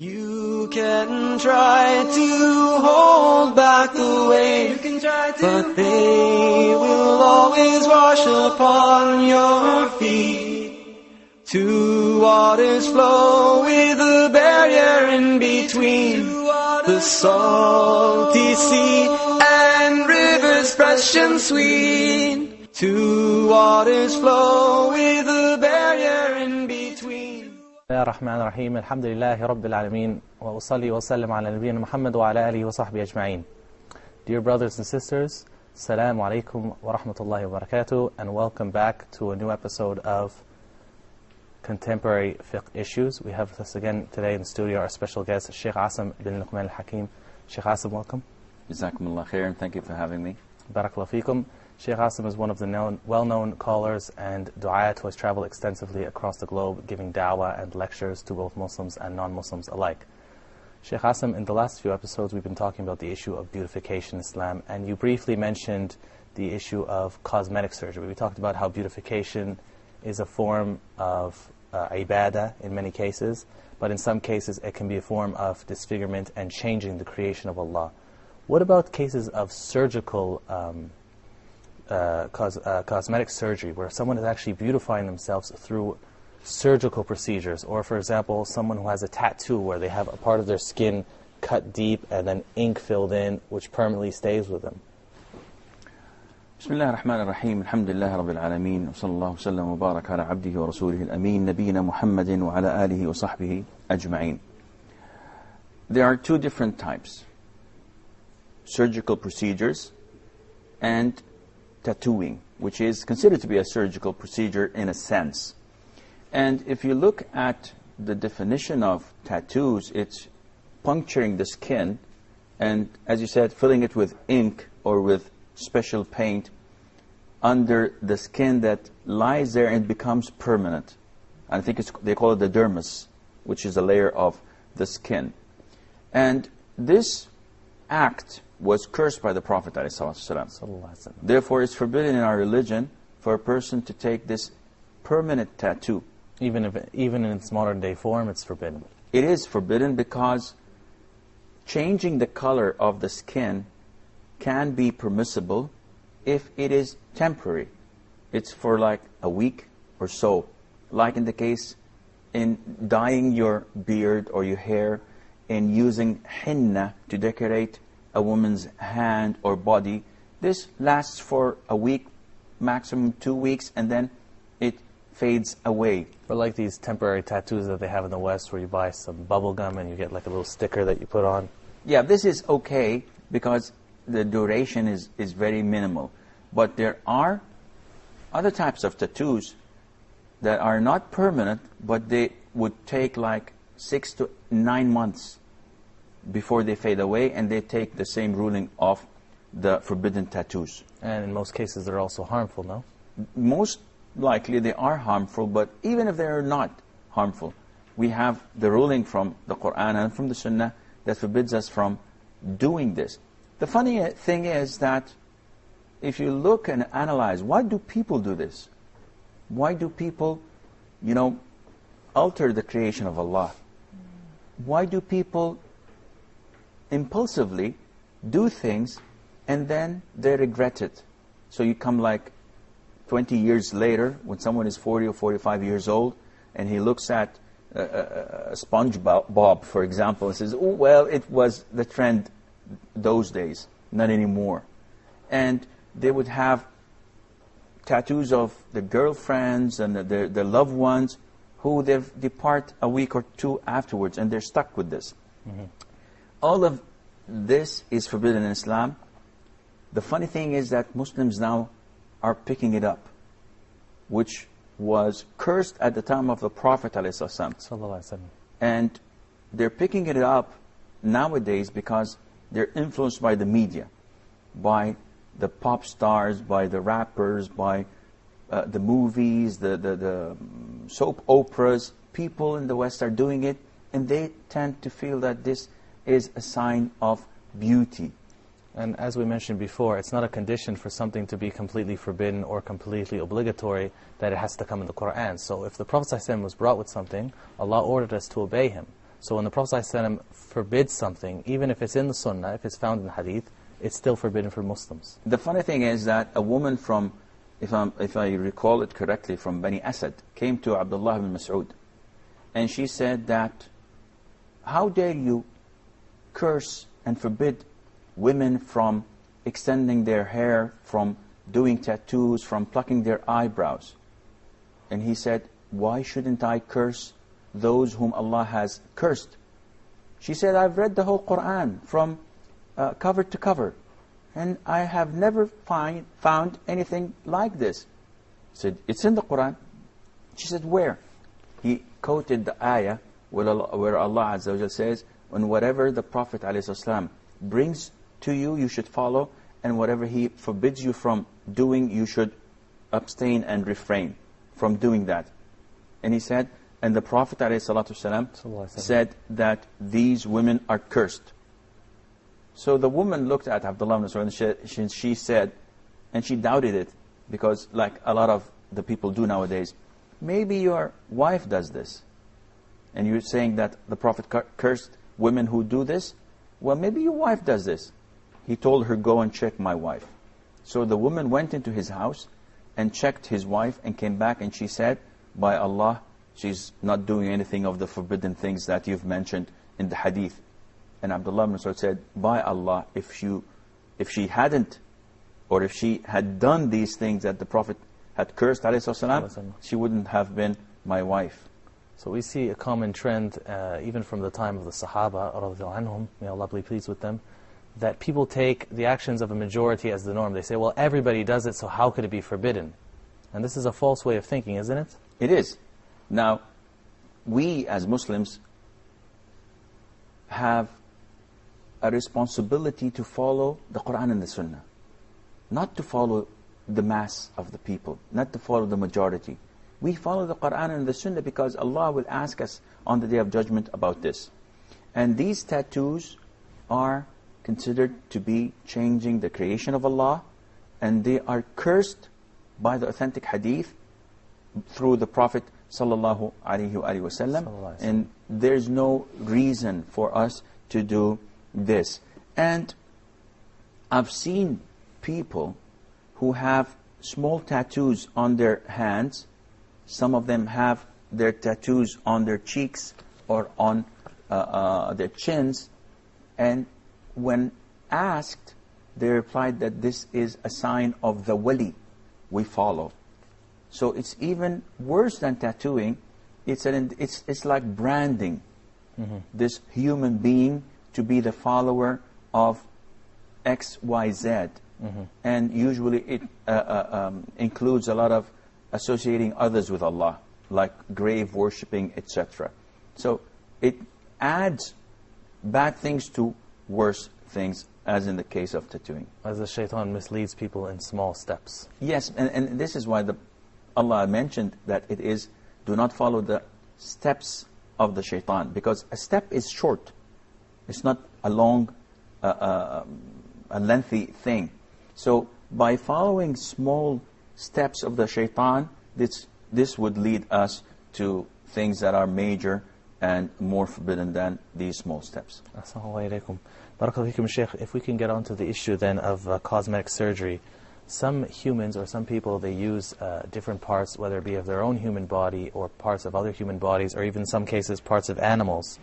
You can try to hold back the waves, but they will always wash upon your feet. Two waters flow with a barrier in between, the salty sea and rivers fresh and sweet. Two waters flow with a barrier in between. الرحمن الرحيم الحمد لله رب العالمين وأصلي وسلم على نبينا محمد وعلى آله وصحبه أجمعين. Dear brothers and sisters, Assalamu alaikum wa rahmatullahi wa barakatuh, and welcome back to a new episode of Contemporary Fiqh Issues. We have with us again today in the studio our special guest, Shaykh Assim Al-Hakim08. Shaykh Assim, welcome. Jazakumullah khair, and thank you for having me. Barakallahu feekum. Shaykh Assim is one of the well-known callers and du'ayat who has traveled extensively across the globe, giving da'wah and lectures to both Muslims and non-Muslims alike. Shaykh Assim, in the last few episodes we've been talking about the issue of beautification in Islam, and you briefly mentioned the issue of cosmetic surgery. We talked about how beautification is a form of ibadah in many cases, but in some cases it can be a form of disfigurement and changing the creation of Allah. What about cases of surgical cosmetic surgery, where someone is actually beautifying themselves through surgical procedures, or for example someone who has a tattoo where they have a part of their skin cut deep and then ink filled in which permanently stays with them? Bismillah ar-Rahman ar-Rahim, alhamdulillah rabbil alameen, wa sallallahu sallam wa barak ala abdihi wa rasulihi al-ameen, nabiyina Muhammadin wa ala alihi wa sahbihi ajma'in. There are two different types: surgical procedures and tattooing, which is considered to be a surgical procedure in a sense. And if you look at the definition of tattoos, it's puncturing the skin and, as you said, filling it with ink or with special paint under the skin that lies there and becomes permanent. I think they call it the dermis, which is a layer of the skin. And this act was cursed by the Prophet ﷺ. Therefore, it's forbidden in our religion for a person to take this permanent tattoo. Even in its modern day form, it's forbidden. It is forbidden because changing the color of the skin can be permissible if it is temporary. It's for like a week or so. Like in the case in dyeing your beard or your hair, in using henna to decorate a woman's hand or body. This lasts for a week, maximum 2 weeks, and then it fades away. Or like these temporary tattoos that they have in the West, where you buy some bubble gum and you get like a little sticker that you put on. Yeah, this is okay because the duration is very minimal. But there are other types of tattoos that are not permanent, but they would take like 6 to 9 months before they fade away, and they take the same ruling of the forbidden tattoos. And in most cases they're also harmful, no? Most likely they are harmful, but even if they are not harmful, we have the ruling from the Qur'an and from the Sunnah that forbids us from doing this. The funny thing is that if you look and analyze, why do people do this? Why do people, alter the creation of Allah? Why do people impulsively do things and then they regret it? So you come like 20 years later, when someone is 40 or 45 years old, and he looks at SpongeBob, for example, and says, oh, well, it was the trend those days, not anymore. And they would have tattoos of the girlfriends and the loved ones who they depart a week or two afterwards, and they're stuck with this. Mm-hmm. All of this is forbidden in Islam. The funny thing is that Muslims now are picking it up, which was cursed at the time of the Prophet ﷺ. And they're picking it up nowadays because they're influenced by the media, by the pop stars, by the rappers, by the movies, the soap operas. People in the West are doing it, and they tend to feel that this is a sign of beauty. And as we mentioned before, it's not a condition for something to be completely forbidden or completely obligatory that it has to come in the Qur'an. So if the Prophet ﷺ was brought with something, Allah ordered us to obey him. So when the Prophet ﷺ forbids something, even if it's in the Sunnah, if it's found in the Hadith, it's still forbidden for Muslims. The funny thing is that a woman from, if I recall it correctly, from Bani Asad, came to Abdullah ibn Mas'ud, and she said that, how dare you curse and forbid women from extending their hair, from doing tattoos, from plucking their eyebrows? And he said, why shouldn't I curse those whom Allah has cursed? She said, I've read the whole Qur'an from cover to cover, and I have never found anything like this. He said, it's in the Qur'an. She said, where? He quoted the ayah where Allah Azza wa Jal says, and whatever the Prophet ﷺ brings to you, you should follow, and whatever he forbids you from doing, you should abstain and refrain from doing that. And he said, and the Prophet ﷺ said that these women are cursed. So the woman looked at Abdullah ibn Mas'ud and she said, and she doubted it, because like a lot of the people do nowadays, maybe your wife does this. And you're saying that the Prophet cursed women who do this? Well, maybe your wife does this. He told her, go and check my wife. So the woman went into his house and checked his wife and came back, and she said, by Allah, she's not doing anything of the forbidden things that you've mentioned in the hadith. And Abdullah ibn Mas'ud said, by Allah, if she hadn't, or if she had done these things that the Prophet had cursed, ﷺ, she wouldn't have been my wife. So we see a common trend, even from the time of the Sahaba, radiallahu anhum, may Allah be pleased with them, that people take the actions of a majority as the norm. They say, well, everybody does it, so how could it be forbidden? And this is a false way of thinking, isn't it? It is. Now, we as Muslims have a responsibility to follow the Qur'an and the Sunnah. Not to follow the mass of the people, not to follow the majority. We follow the Qur'an and the Sunnah because Allah will ask us on the Day of Judgment about this. And these tattoos are considered to be changing the creation of Allah, and they are cursed by the authentic hadith through the Prophet sallallahu alaihi wasallam, and there's no reason for us to do this. And I've seen people who have small tattoos on their hands. Some of them have their tattoos on their cheeks or on their chins, and when asked, they replied that this is a sign of the wali we follow. So it's even worse than tattooing. It's like branding this human being to be the follower of X, Y, Z. And usually it includes a lot of associating others with Allah, like grave worshipping, etc. So it adds bad things to worse things, as in the case of tattooing. As the shaitan misleads people in small steps. Yes, and this is why Allah mentioned that it is, do not follow the steps of the shaitan, because a step is short. It's not a long, a lengthy thing. So by following small steps of the shaitan, this would lead us to things that are major and more forbidden than these small steps. Assalamu alaikum. Barakallahu fikum, Shaykh. If we can get onto the issue then of cosmetic surgery. Some humans or some people, they use different parts, whether it be of their own human body or parts of other human bodies, or even in some cases parts of animals,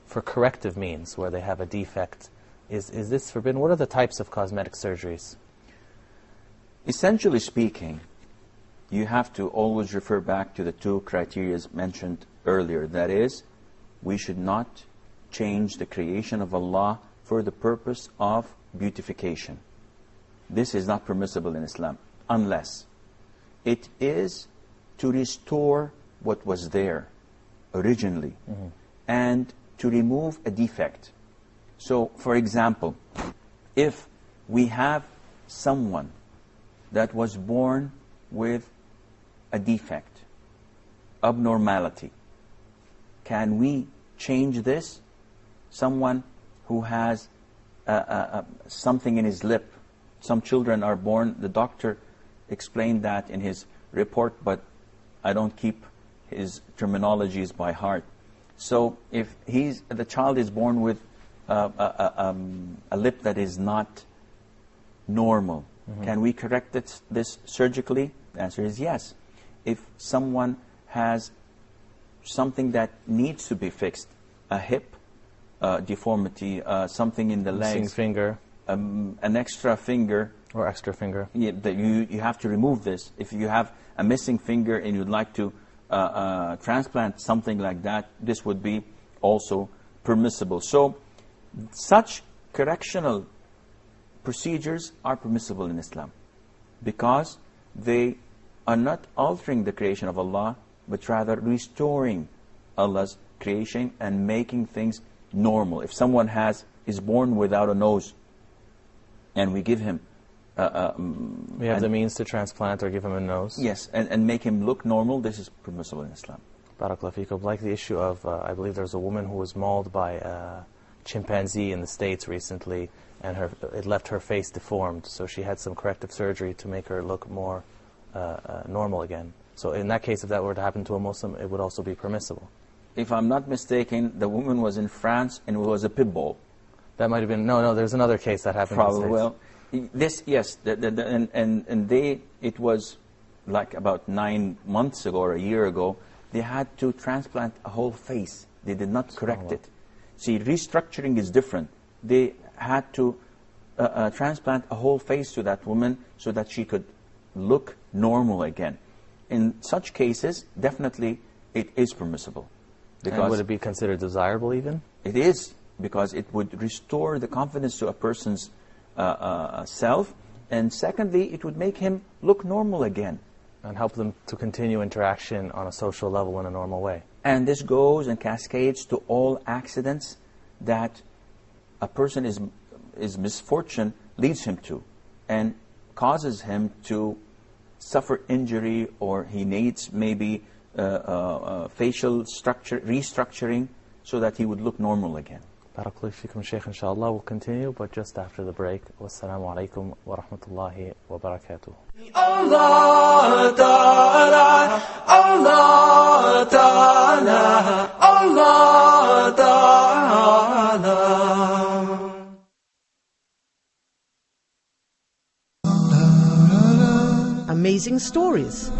for corrective means, where they have a defect. Is this forbidden? What are the types of cosmetic surgeries? Essentially speaking, you have to always refer back to the two criteria mentioned earlier. That is, we should not change the creation of Allah for the purpose of beautification. This is not permissible in Islam, unless it is to restore what was there originally and to remove a defect. So, for example, if we have someone that was born with a defect, abnormality, can we change this? Someone who has something in his lip. Some children are born, the doctor explained that in his report, but I don't keep his terminologies by heart. So if the child is born with a lip that is not normal, can we correct this surgically? The answer is yes. If someone has something that needs to be fixed, a hip deformity, something in the legs, missing finger, an extra finger, or extra finger, you have to remove this. If you have a missing finger and you'd like to transplant something like that, this would be also permissible. So such correctional procedures are permissible in Islam because they are not altering the creation of Allah, but rather restoring Allah's creation and making things normal. If someone is born without a nose and we give him we have the means to transplant or give him a nose. Yes, and make him look normal, this is permissible in Islam. Barakallahu feekum. Like the issue of, I believe there was a woman who was mauled by a chimpanzee in the States recently, and it left her face deformed, so she had some corrective surgery to make her look more normal again. So in that case, if that were to happen to a Muslim, it would also be permissible. If I'm not mistaken, the woman was in France and it was a pit bull. That might have been, no, there's another case that happened in the States. Well, this, yes, it was like about 9 months ago or a year ago, they had to transplant a whole face. They did not correct it. See, restructuring is different. They had to transplant a whole face to that woman so that she could look normal again. In such cases, definitely it is permissible. And would it be considered desirable even? It is, because it would restore the confidence to a person's self, and secondly, it would make him look normal again. And help them to continue interaction on a social level in a normal way. And this goes and cascades to all accidents that a person is misfortune leads him to, and causes him to suffer injury, or he needs maybe facial structure restructuring so that he would look normal again. Barakallahu feekum, Shaykh. Inshallah, we'll continue, but just after the break. Wassalamu alaikum wa rahmatullahi wa barakatuh. Allah Ta'ala, Allah Ta'ala, Allah Ta'ala. Amazing stories.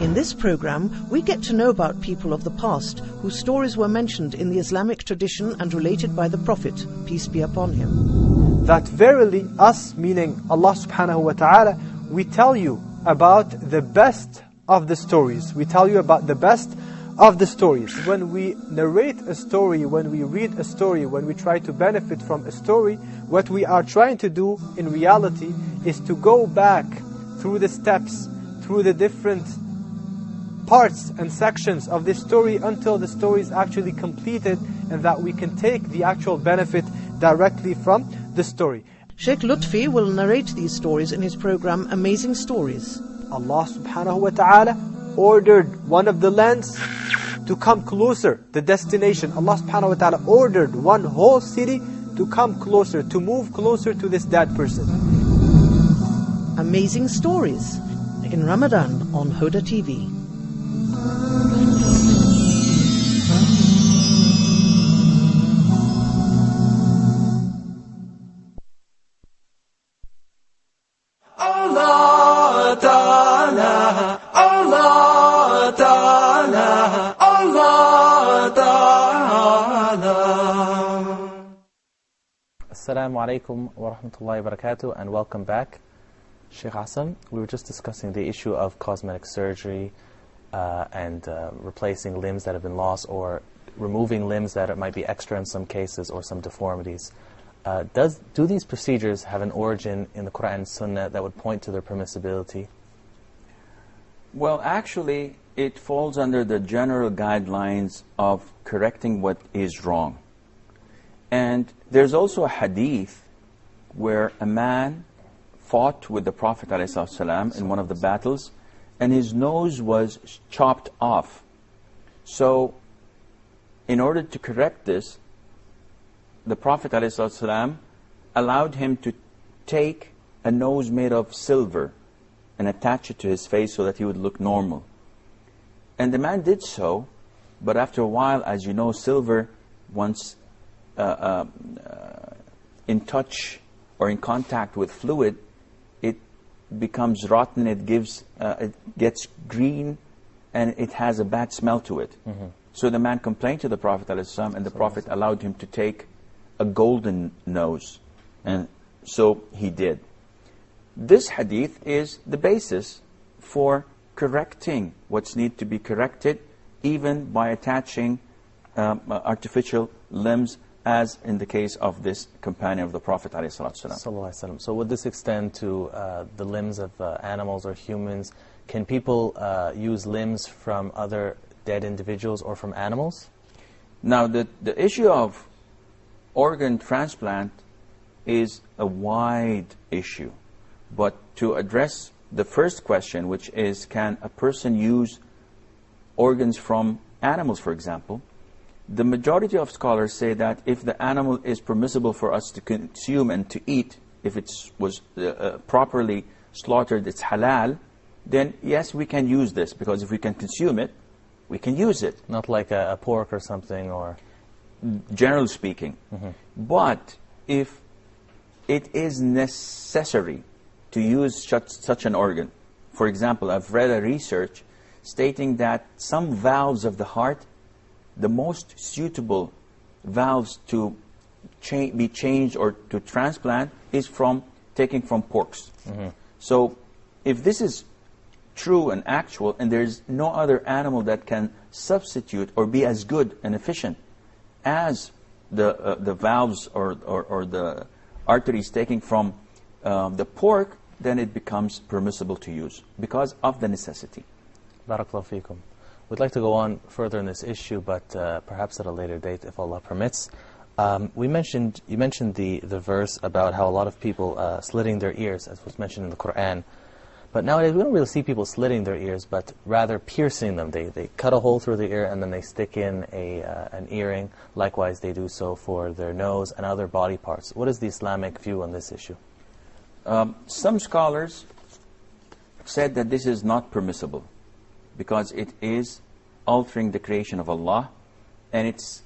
In this program, we get to know about people of the past whose stories were mentioned in the Islamic tradition and related by the Prophet, peace be upon him. That verily us, meaning Allah subhanahu wa ta'ala, we tell you about the best of the stories. We tell you about the best of the stories. When we narrate a story, when we read a story, when we try to benefit from a story, what we are trying to do in reality is to go back through the steps, through the different parts and sections of this story until the story is actually completed, and that we can take the actual benefit directly from the story. Sheikh Lutfi will narrate these stories in his program Amazing Stories. Allah subhanahu wa ta'ala ordered one of the lands to come closer, the destination. Allah subhanahu wa ta'ala ordered one whole city to come closer, to move closer to this dead person. Amazing Stories in Ramadan on Huda TV. Allah Ta'ala, Allah Ta'ala, Allah Ta'ala. Assalamu alaikum wa rahmatullahi wa barakatuh, and welcome back. Shaykh Asam, we were just discussing the issue of cosmetic surgery and replacing limbs that have been lost, or removing limbs that might be extra in some cases, or some deformities. Do these procedures have an origin in the Qur'an and Sunnah that would point to their permissibility? Well, actually, it falls under the general guidelines of correcting what is wrong. And there's also a hadith where a man fought with the Prophet ﷺ in one of the battles, and his nose was chopped off. So, in order to correct this, the Prophet ﷺ allowed him to take a nose made of silver and attach it to his face so that he would look normal. And the man did so, But after a while, as you know, silver, once in touch or in contact with fluid, it becomes rotten, it gets green, and it has a bad smell to it. So the man complained to the Prophet ﷺ, and the Prophet allowed him to take a golden nose. And so he did. This hadith is the basis for correcting what's need to be corrected, even by attaching artificial limbs, as in the case of this companion of the Prophet ﷺ. So would this extend to the limbs of animals or humans? Can people use limbs from other dead individuals or from animals? Now, the issue of organ transplant is a wide issue. But to address the first question, which is, can a person use organs from animals, for example? The majority of scholars say that if the animal is permissible for us to consume and to eat, if it was properly slaughtered, it's halal, then yes, we can use this, because if we can consume it, we can use it. Not like a pork or something, or... Generally speaking. But if it is necessary to use such an organ, for example, I've read a research stating that some valves of the heart, the most suitable valves to be changed or to transplant is taking from porks. So if this is true and actual, and there's no other animal that can substitute or be as good and efficient as the valves or the arteries taking from the pork, then it becomes permissible to use because of the necessity. Barakallahu feekum. We'd like to go on further in this issue, but perhaps at a later date, if Allah permits. You mentioned the verse about how a lot of people slitting their ears, as was mentioned in the Qur'an. But nowadays, we don't really see people slitting their ears, but rather piercing them. They cut a hole through the ear and then they stick in an earring. Likewise, they do so for their nose and other body parts. What is the Islamic view on this issue? Some scholars said that this is not permissible because it is altering the creation of Allah, and it's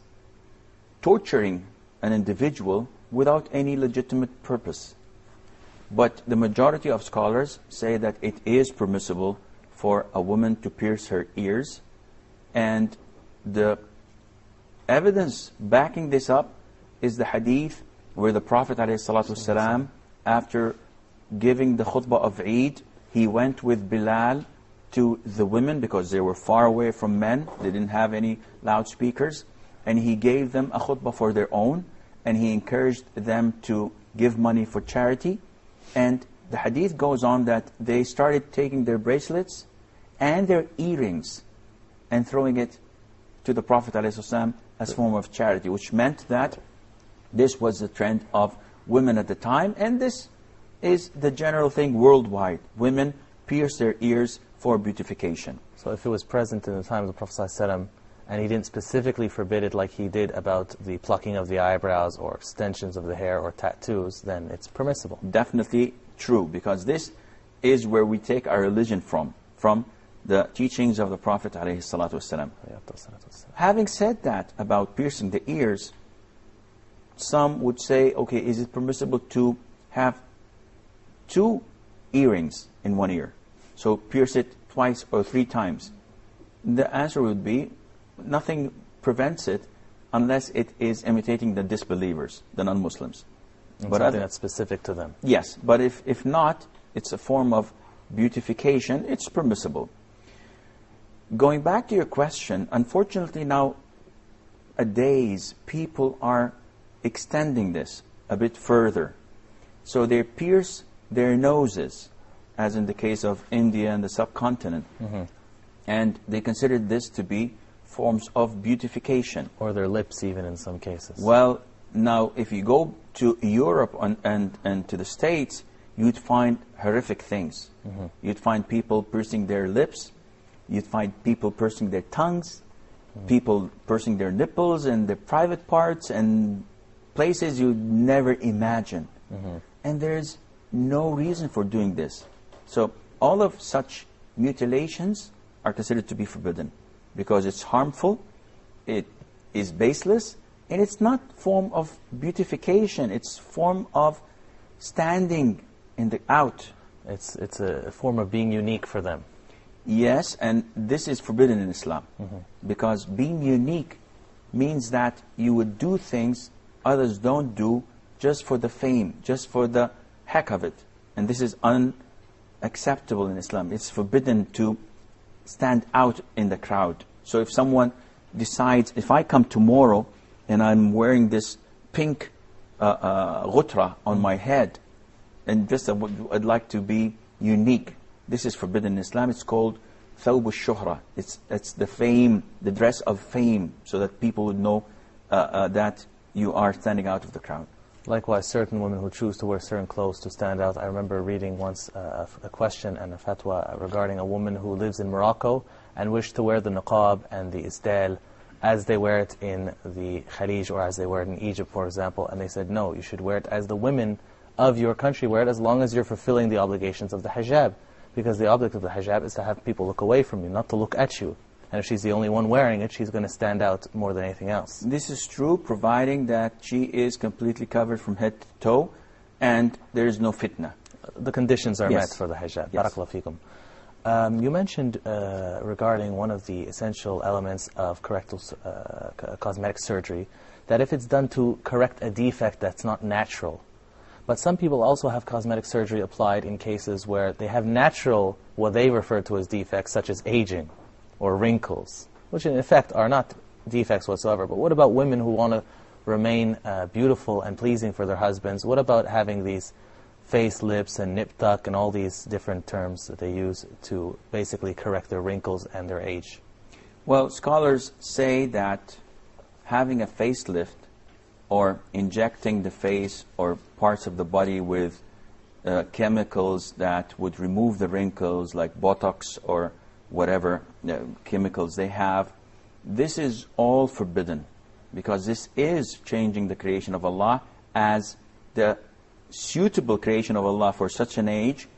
torturing an individual without any legitimate purpose. But the majority of scholars say that it is permissible for a woman to pierce her ears, and the evidence backing this up is the hadith where the Prophet ﷺ, after giving the khutbah of Eid, he went with Bilal to the women because they were far away from men. They didn't have any loudspeakers. And he gave them a khutbah for their own. And he encouraged them to give money for charity. And the hadith goes on that they started taking their bracelets and their earrings and throwing it to the Prophet ﷺ as a form of charity, which meant that this was the trend of women at the time. And this is the general thing worldwide. Women pierce their ears for beautification. So if it was present in the time of the Prophet ﷺ, and he didn't specifically forbid it like he did about the plucking of the eyebrows or extensions of the hair or tattoos, then it's permissible. Definitely true, because this is where we take our religion from the teachings of the Prophet ﷺ. Having said that about piercing the ears, some would say, okay, is it permissible to have 2 earrings in one ear? So pierce it twice or 3 times. The answer would be, nothing prevents it unless it is imitating the disbelievers, the non-Muslims. But something that's specific to them. Yes, but if not, it's a form of beautification, it's permissible. Going back to your question, unfortunately nowadays people are extending this a bit further. So they pierce their noses, as in the case of India and the subcontinent. And they consider this to be forms of beautification. Or their lips even in some cases. Well, now if you go to Europe and to the States, you'd find horrific things. You'd find people piercing their lips, you'd find people piercing their tongues, people piercing their nipples and their private parts and places you'd never imagine. And there's no reason for doing this. So all of such mutilations are considered to be forbidden because it's harmful it is baseless, and it's not form of beautification. It's form of standing in the out. It's a form of being unique for them. Yes, and this is forbidden in Islam. Because being unique means that you would do things others don't do just for the fame, just for the heck of it. And this is unacceptable in Islam. It's forbidden to stand out in the crowd. So if someone decides, if I come tomorrow and I'm wearing this pink ghutra on my head, and just I'd like to be unique, this is forbidden in Islam. It's called thawb al-shuhra. It's the fame, the dress of fame, so that people would know that you are standing out of the crowd. Likewise, certain women who choose to wear certain clothes to stand out. I remember reading once a question and a fatwa regarding a woman who lives in Morocco and wished to wear the niqab and the isdal as they wear it in the Khalij or as they wear it in Egypt, for example. And they said, no, you should wear it as the women of your country wear it, as long as you're fulfilling the obligations of the hijab. Because the object of the hijab is to have people look away from you, not to look at you. And if she's the only one wearing it, she's going to stand out more than anything else. This is true, providing that she is completely covered from head to toe, and there is no fitna. The conditions are Yes. met for the hijab. Yes. Barakallahu fikum. You mentioned regarding one of the essential elements of cosmetic surgery, that if it's done to correct a defect that's not natural. But some people also have cosmetic surgery applied in cases where they have natural, what they refer to as defects, such as aging or wrinkles, which in effect are not defects whatsoever. But what about women who want to remain beautiful and pleasing for their husbands? What about having these face lips and nip tuck and all these different terms that they use to basically correct their wrinkles and their age? Well, scholars say that having a facelift or injecting the face or parts of the body with chemicals that would remove the wrinkles, like Botox or whatever chemicals they have, this is all forbidden, because this is changing the creation of Allah as the suitable creation of Allah for such an age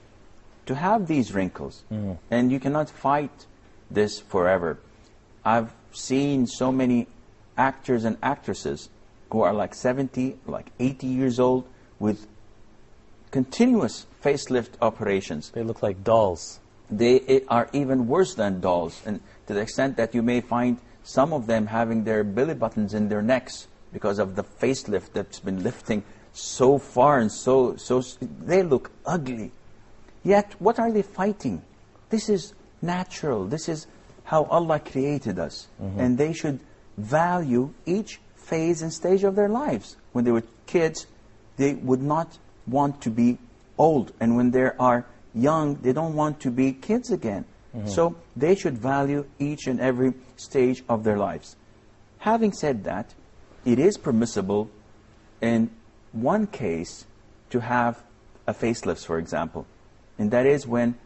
to have these wrinkles. And you cannot fight this forever. I've seen so many actors and actresses who are like 70, like 80 years old with continuous facelift operations. They look like dolls. They are even worse than dolls, and to the extent that you may find some of them having their belly buttons in their necks because of the facelift that's been lifting so far, and so they look ugly. Yet, what are they fighting? This is natural. This is how Allah created us. And they should value each phase and stage of their lives. When they were kids, they would not want to be old. And when they are young, they don't want to be kids again. So they should value each and every stage of their lives. Having said that, it is permissible in one case to have a facelift, for example. And that is when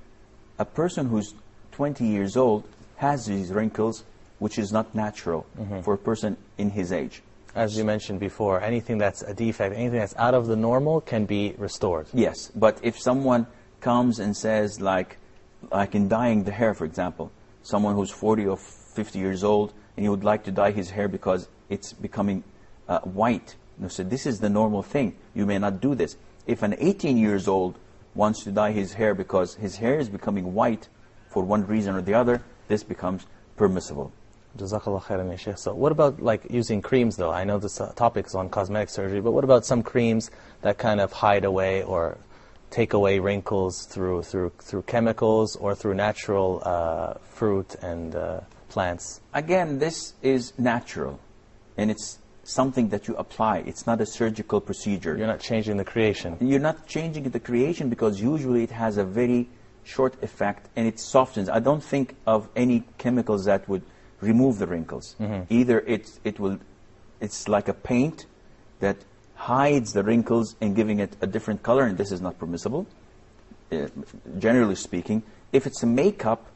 a person who's 20 years old has these wrinkles, which is not natural for a person in his age. As you mentioned before, anything that's a defect, anything that's out of the normal can be restored. Yes, but if someone comes and says, like in dyeing the hair, for example, someone who's 40 or 50 years old, and he would like to dye his hair because it's becoming white. So this is the normal thing. You may not do this. If an 18 years old wants to dye his hair because his hair is becoming white for one reason or the other, this becomes permissible. Jazakallah khairan, ya Shaykh. So what about like using creams though? I know this topic is on cosmetic surgery, but what about some creams that kind of hide away or take away wrinkles through chemicals or through natural fruit and plants? Again, this is natural, and it's something that you apply. It's not a surgical procedure. You're not changing the creation. You're not changing the creation, because usually it has a very short effect and it softens. I don't think of any chemicals that would remove the wrinkles. Either it's like a paint that hides the wrinkles and giving it a different color, and this is not permissible, generally speaking. If it's a makeup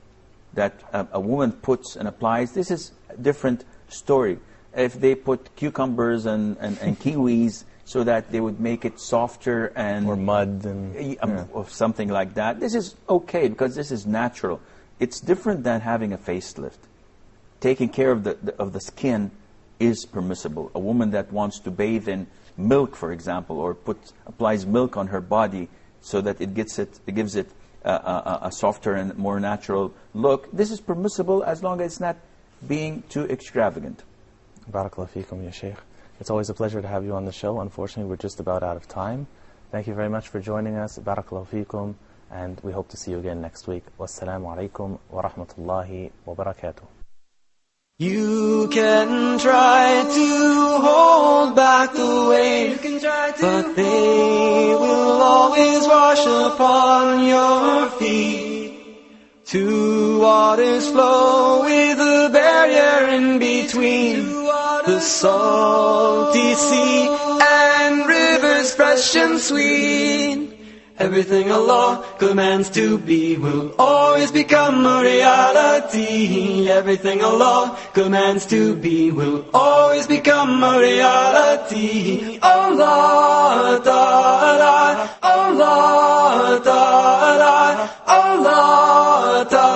that a woman puts and applies, this is a different story. If they put cucumbers and kiwis so that they would make it softer, and or mud and or something like that, this is okay, because this is natural. It's different than having a facelift. taking care of the skin is permissible. A woman that wants to bathe in milk, for example, or applies milk on her body so that it gives it a softer and more natural look, this is permissible as long as it's not being too extravagant. Barakallahu feekum, ya shaykh. It's always a pleasure to have you on the show. Unfortunately, we're just about out of time. Thank you very much for joining us. Barakallahu feekum. And we hope to see you again next week. Wassalamu alaikum wa rahmatullahi wa barakatuh. You can try to hold back the waves, but they will always wash upon your feet. Two waters flow with a barrier in between, the salty sea and rivers fresh and sweet. Everything Allah commands to be will always become a reality. Everything Allah commands to be will always become a reality. Allah Ta'ala, Allah Ta'ala, Allah Ta'ala.